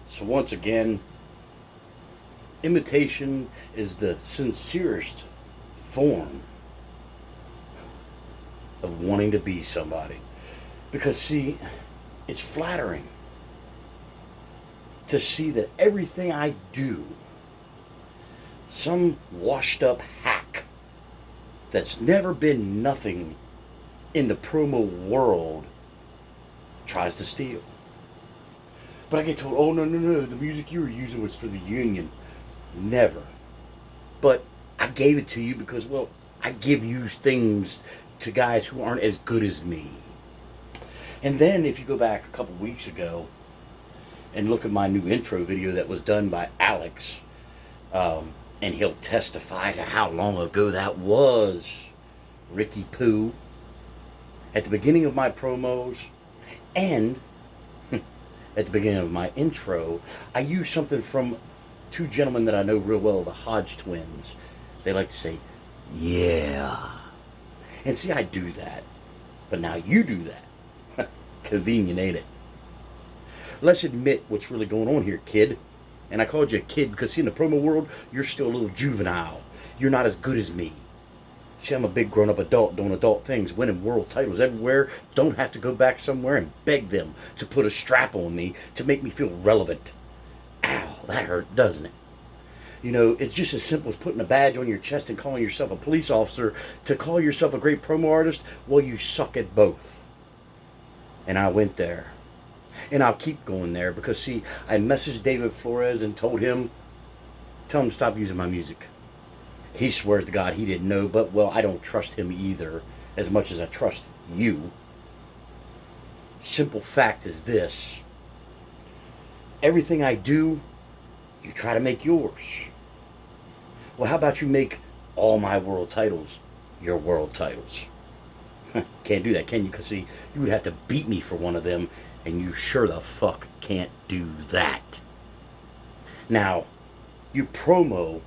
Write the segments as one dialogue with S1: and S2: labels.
S1: So once again, imitation is the sincerest form of wanting to be somebody. Because, see, it's flattering to see that everything I do, some washed up hack that's never been nothing in the promo world tries to steal. But I get told, oh, no, the music you were using was for the union. Never. But I gave it to you because, well, I give you things to guys who aren't as good as me. And then if you go back a couple weeks ago and look at my new intro video that was done by Alex, and he'll testify to how long ago that was, Ricky Poo, at the beginning of my promos and at the beginning of my intro, I use something from two gentlemen that I know real well, the Hodge twins. They like to say, yeah. And see, I do that. But now you do that. Convenient, ain't it? Let's admit what's really going on here, kid. And I called you a kid because, see, in the promo world, you're still a little juvenile. You're not as good as me. See, I'm a big grown-up adult doing adult things, winning world titles everywhere. Don't have to go back somewhere and beg them to put a strap on me to make me feel relevant. Ow, that hurt, doesn't it? You know, it's just as simple as putting a badge on your chest and calling yourself a police officer to call yourself a great promo artist. Well, you suck at both. And I went there. And I'll keep going there because, see, I messaged David Flores and told him, tell him to stop using my music. He swears to God he didn't know, but, well, I don't trust him either as much as I trust you. Simple fact is this. Everything I do, you try to make yours. Well, how about you make all my world titles your world titles? Can't do that, can you? Because, see, you would have to beat me for one of them, and you sure the fuck can't do that. Now, you promo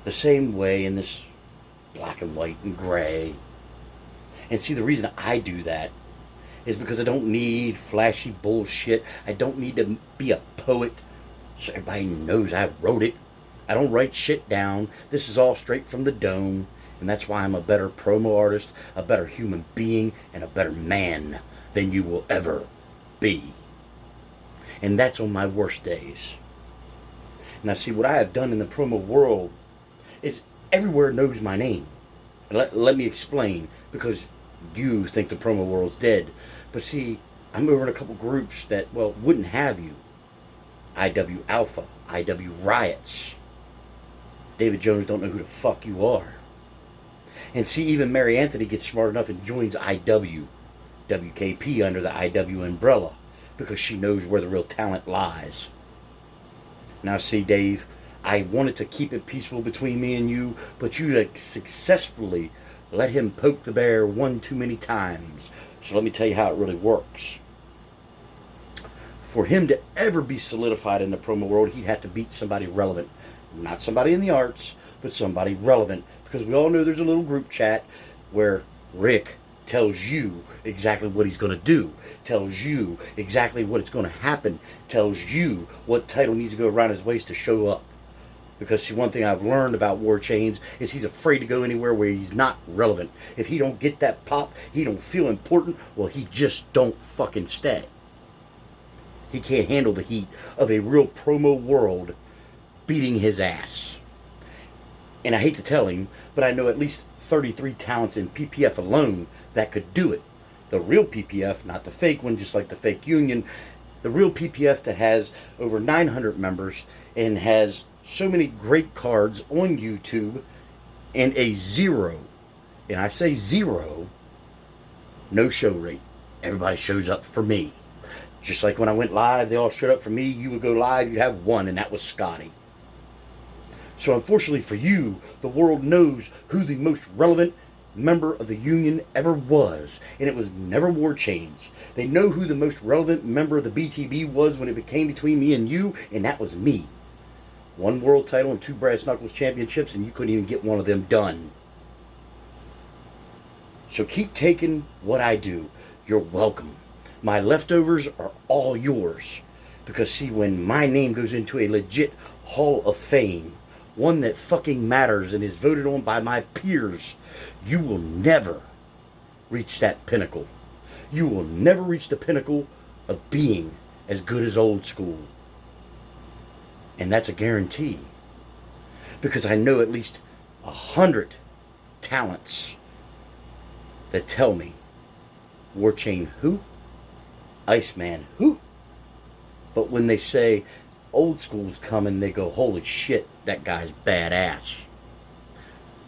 S1: the same way in this black and white and gray. And see, the reason I do that is because I don't need flashy bullshit. I don't need to be a poet so everybody knows I wrote it. I don't write shit down. This is all straight from the dome. And that's why I'm a better promo artist, a better human being, and a better man than you will ever be. And that's on my worst days. Now, see, what I have done in the promo world is everywhere knows my name. Let me explain, because you think the promo world's dead. But see, I'm over in a couple groups that, well, wouldn't have you. IW Alpha, IW Riots. David Jones don't know who the fuck you are. And see, even Mary Anthony gets smart enough and joins IW, WKP under the IW umbrella, because she knows where the real talent lies. Now, see, Dave, I wanted to keep it peaceful between me and you, but you successfully let him poke the bear one too many times. So let me tell you how it really works. For him to ever be solidified in the promo world, he'd have to beat somebody relevant. Not somebody in the arts, but somebody relevant. Because we all know there's a little group chat where Rick tells you exactly what he's going to do, tells you exactly what it's going to happen, tells you what title needs to go around his waist to show up. Because, see, one thing I've learned about War Chains is he's afraid to go anywhere where he's not relevant. If he don't get that pop, he don't feel important, well, he just don't fucking stay. He can't handle the heat of a real promo world beating his ass. And I hate to tell him, but I know at least 33 talents in PPF alone that could do it. The real PPF, not the fake one, just like the fake union. The real PPF that has over 900 members and has so many great cards on YouTube and a zero, and I say zero, no show rate. Everybody shows up for me. Just like when I went live, they all showed up for me. You would go live, you'd have one, and that was Scotty. So unfortunately for you, the world knows who the most relevant member of the union ever was, and it was never War Chains. They know who the most relevant member of the BTB was when it became between me and you, and that was me. One world title and 2 brass knuckles championships, and you couldn't even get one of them done. So keep taking what I do. You're welcome. My leftovers are all yours. Because see, when my name goes into a legit Hall of Fame, one that fucking matters and is voted on by my peers, you will never reach that pinnacle. You will never reach the pinnacle of being as good as Old School. And that's a guarantee. Because I know at least 100 talents that tell me, Warchain who? Iceman who? But when they say Old School's coming, they go, holy shit, that guy's badass.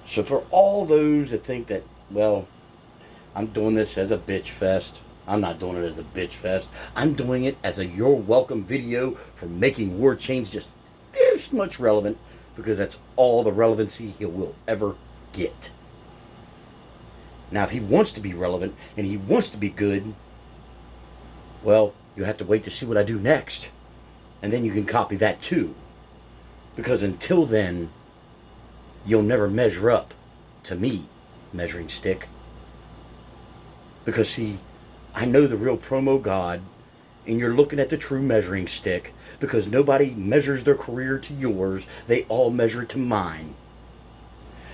S1: So for all those that think that, well, I'm doing this as a bitch fest, I'm not doing it as a bitch fest. I'm doing it as a you're welcome video for making Warchain just this much relevant, because that's all the relevancy he will ever get. Now, if he wants to be relevant and he wants to be good, well, you have to wait to see what I do next. And then you can copy that too. Because until then, you'll never measure up to me, measuring stick. Because see, I know the real promo god, and you're looking at the true measuring stick, because nobody measures their career to yours, they all measure to mine.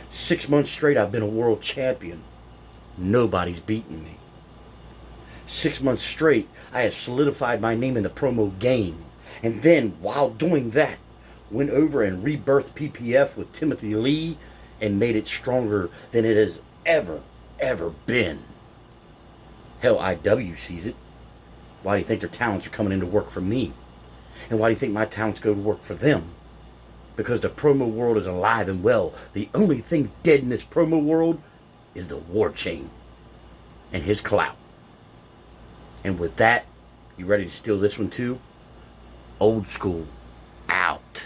S1: 6 months straight I've been a world champion. Nobody's beaten me. 6 months straight I have solidified my name in the promo game. And then, while doing that, went over and rebirthed PPF with Timothy Lee and made it stronger than it has ever been. Hell, IW sees it. Why do you think their talents are coming in to work for me? And why do you think my talents go to work for them? Because the promo world is alive and well. The only thing dead in this promo world is the Warchain and his clout. And with that, you ready to steal this one too? Old School out.